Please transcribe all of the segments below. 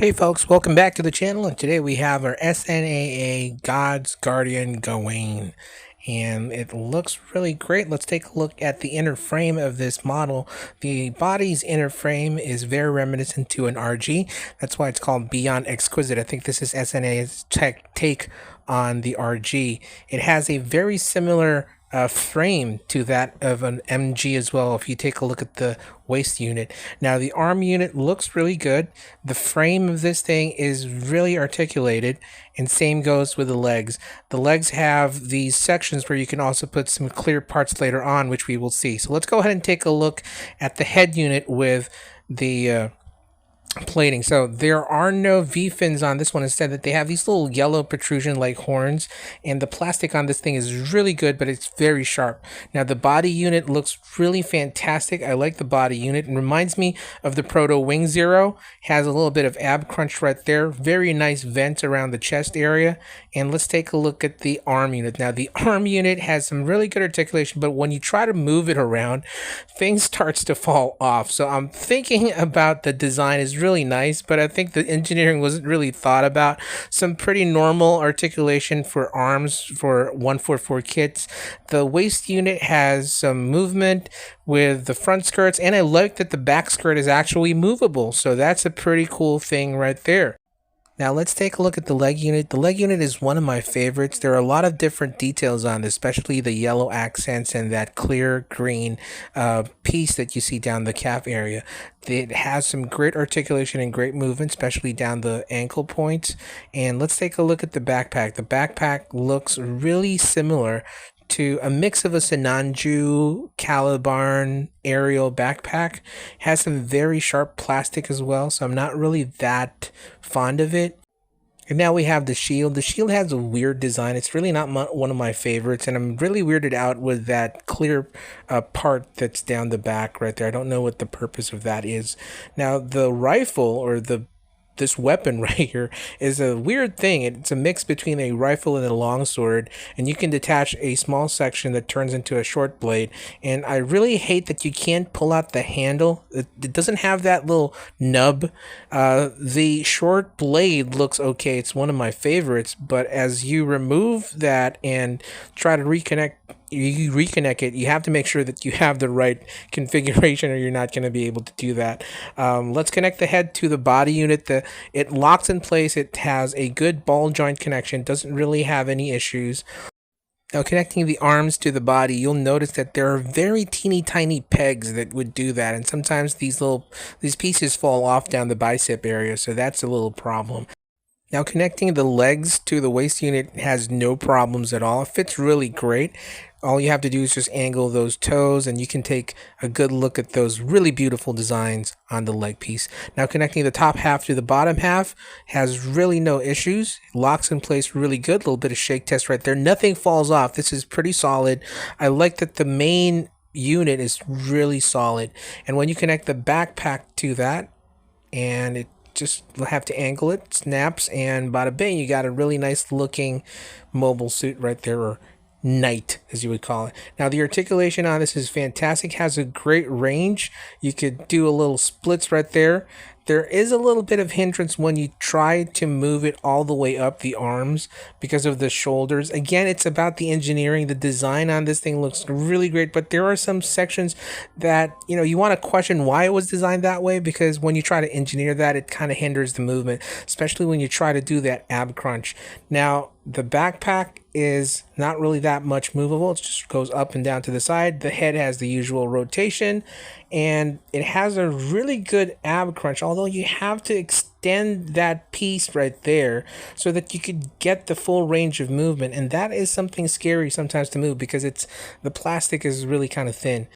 Hey folks, welcome back to the channel, and today we have our SNAA God's Guardian Gawain, and it looks really great. Let's take a look at the inner frame of this model. The body's inner frame is very reminiscent to an RG. That's why it's called Beyond Exquisite. I think this is SNAA's take on the RG. It has a very similar frame to that of an MG as well. If you take a look at the waist unit, now the arm unit looks really good. The frame of this thing is really articulated, and same goes with the legs. The legs have these sections where you can also put some clear parts later on, which we will see. So let's go ahead and take a look at the head unit with the plating. So there are no V fins on this one. Instead, that they have these little yellow protrusion like horns, and the plastic on this thing is really good, but it's very sharp. Now the body unit looks really fantastic. I like the body unit. It reminds me of the Proto Wing Zero. Has a little bit of ab crunch right there. Very nice vent around the chest area. And let's take a look at the arm unit. Now the arm unit has some really good articulation, but when you try to move it around, things starts to fall off. So I'm thinking about the design is really nice, but I think the engineering wasn't really thought about. Some pretty normal articulation for arms for 144 kits. The waist unit has some movement with the front skirts, and I like that the back skirt is actually movable. So that's a pretty cool thing right there. Now let's take a look at the leg unit. The leg unit is one of my favorites. There are a lot of different details on this, especially the yellow accents and that clear green piece that you see down the calf area. It has some great articulation and great movement, especially down the ankle points. And let's take a look at the backpack. The backpack looks really similar to a mix of a Sinanju, Calibarn, aerial backpack. Has some very sharp plastic as well, so I'm not really that fond of it. And now we have the shield. The shield has a weird design. It's really not one of my favorites, and I'm really weirded out with that clear part that's down the back right there. I don't know what the purpose of that is. Now the rifle, or this weapon right here, is a weird thing. It's a mix between a rifle and a longsword, and you can detach a small section that turns into a short blade. And I really hate that you can't pull out the handle. It doesn't have that little nub. The short blade looks okay. It's one of my favorites, but as you remove that and try to reconnect it, you have to make sure that you have the right configuration, or you're not going to be able to do that. Let's connect the head to the body unit. It locks in place. It has a good ball joint connection. Doesn't really have any issues. Now connecting the arms to the body, you'll notice that there are very teeny tiny pegs that would do that, and sometimes these pieces fall off down the bicep area, so that's a little problem. Now connecting the legs to the waist unit has no problems at all. It fits really great. All you have to do is just angle those toes, and you can take a good look at those really beautiful designs on the leg piece. Now connecting the top half to the bottom half has really no issues. It locks in place really good. A little bit of shake test right there. Nothing falls off. This is pretty solid. I like that the main unit is really solid. And when you connect the backpack to that, and it just have to angle it, snaps, and bada bing, you got a really nice looking mobile suit right there, or knight as you would call it. Now the articulation on this is fantastic, has a great range. You could do a little splits right there. There is a little bit of hindrance when you try to move it all the way up the arms because of the shoulders. Again, it's about the engineering. The design on this thing looks really great, but there are some sections that, you want to question why it was designed that way, because when you try to engineer that, it kind of hinders the movement, especially when you try to do that ab crunch. Now, the backpack is not really that much movable. It just goes up and down to the side. The head has the usual rotation, and it has a really good ab crunch, although you have to extend that piece right there so that you could get the full range of movement, and that is something scary sometimes to move because the plastic is really kind of thin.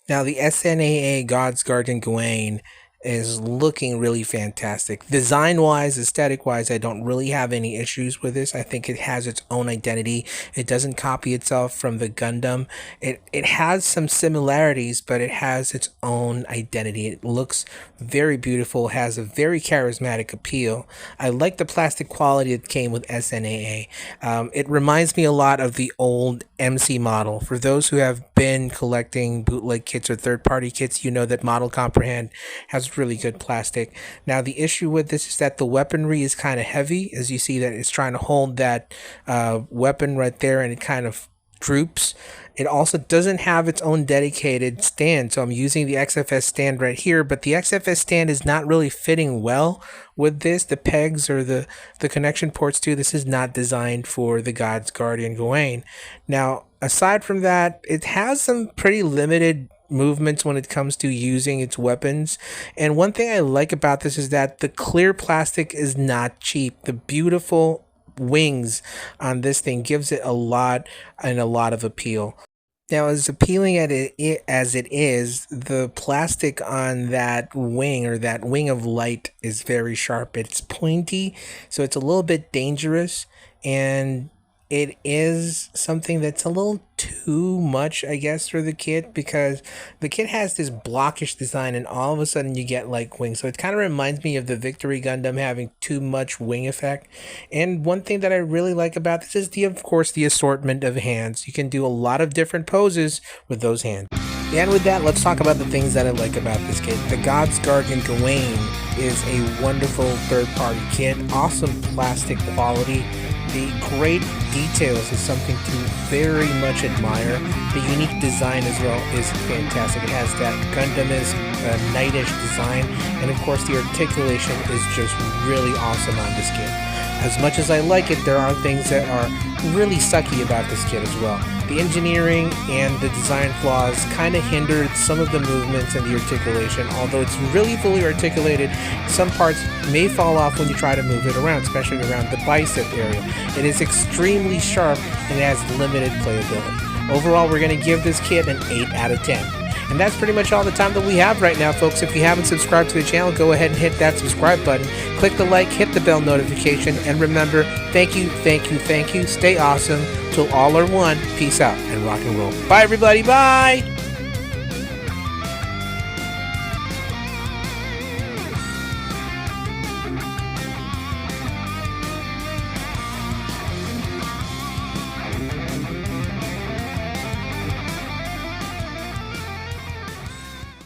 Now the SNAA God's Guardian Gawain is looking really fantastic. Design wise, aesthetic wise, I don't really have any issues with this. I think it has its own identity. It doesn't copy itself from the Gundam. It has some similarities, but it has its own identity. It looks very beautiful, has a very charismatic appeal. I like the plastic quality that came with SNAA. It reminds me a lot of the old MC model. For those who have been collecting bootleg kits or third-party kits, you know that Model Comprehend has is really good plastic. Now the issue with this is that the weaponry is kind of heavy, as you see that it's trying to hold that weapon right there, and it kind of droops. It also doesn't have its own dedicated stand, so I'm using the XFS stand right here, but the XFS stand is not really fitting well with this. The pegs or the connection ports too, this is not designed for the God's Guardian Gawain. Now, aside from that, it has some pretty limited movements when it comes to using its weapons, and one thing I like about this is that the clear plastic is not cheap. The beautiful wings on this thing gives it a lot of appeal. Now, as appealing as it is, the plastic on that wing, or that wing of light, is very sharp. It's pointy, so it's a little bit dangerous, and it is something that's a little too much, I guess, for the kit, because the kit has this blockish design and all of a sudden you get like wings. So it kind of reminds me of the Victory Gundam having too much wing effect. And one thing that I really like about this is of course the assortment of hands. You can do a lot of different poses with those hands. And with that, let's talk about the things that I like about this kit. The God's Guardian Gawain is a wonderful third-party kit, awesome plastic quality. The great details is something to very much admire. The unique design as well is fantastic. It has that Gundam-esque, knightish design, and of course the articulation is just really awesome on this kit. As much as I like it, there are things that are really sucky about this kit as well. The engineering and the design flaws kind of hindered some of the movements and the articulation. Although it's really fully articulated, some parts may fall off when you try to move it around, especially around the bicep area. It is extremely sharp and it has limited playability. Overall, we're going to give this kit an 8 out of 10. And that's pretty much all the time that we have right now, folks. If you haven't subscribed to the channel, go ahead and hit that subscribe button. Click the like, hit the bell notification, and remember, thank you, thank you, thank you. Stay awesome. Till all are one. Peace out and rock and roll. Bye, everybody. Bye.